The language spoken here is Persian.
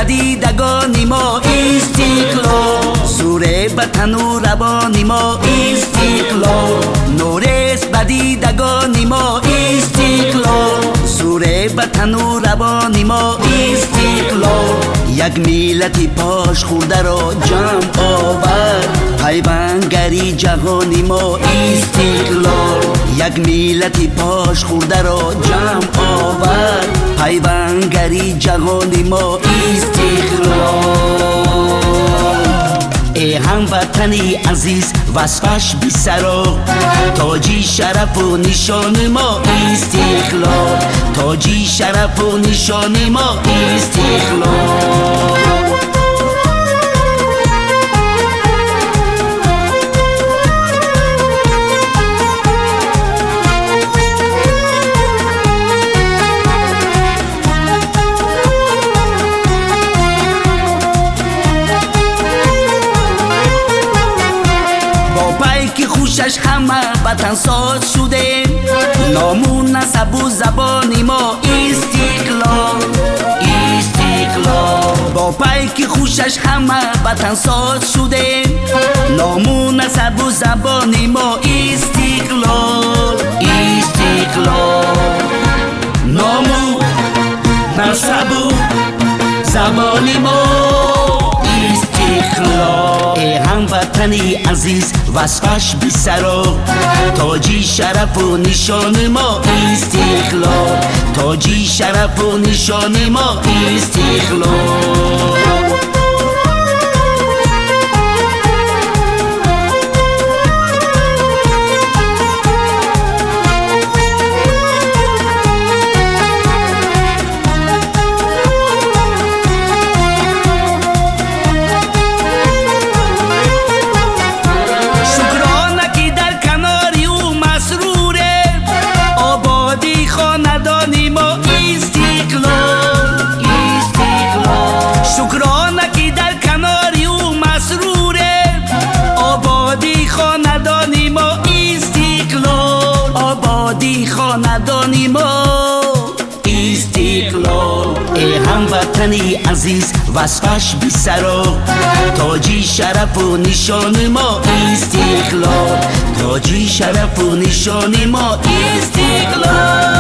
بدیدگان ما استقلال، سور وطن و روان ما استقلال، نورست بدیدگان ما استقلال، سور وطن و روان ما استقلال. یک ملت پاش خورده را جمع آورد، پیوندگری جهانی ما استقلال. یک ملت پاش خورده را جمع آورد، پیوندگری جهانی ما استقلال. ای هموطنی عزیز وصفش بی سراغ، تاجی شرف و نشان ما استقلال، تاجی شرف و نشان ما استقلال. که خوشش همه وطن ساز شده، نامون نسب و زبانی ما استقلال، استقلال. با پیک خوشش همه وطن ساز شده، نامون نسب و زبانی ما استقلال، استقلال. نامون نسب و زبانی ما استقلال. ای هموطنی عزیز وصفش بی سراغ، تاجی شرف و نشان ما استقلال، تاجی شرف و نشان ما استقلال. خاندانی ما استقلال. ای هموطنی عزیز وصفش بی سراغ، تاجی شرف و نشان ما استقلال، تاجی شرف و نشان ما استقلال.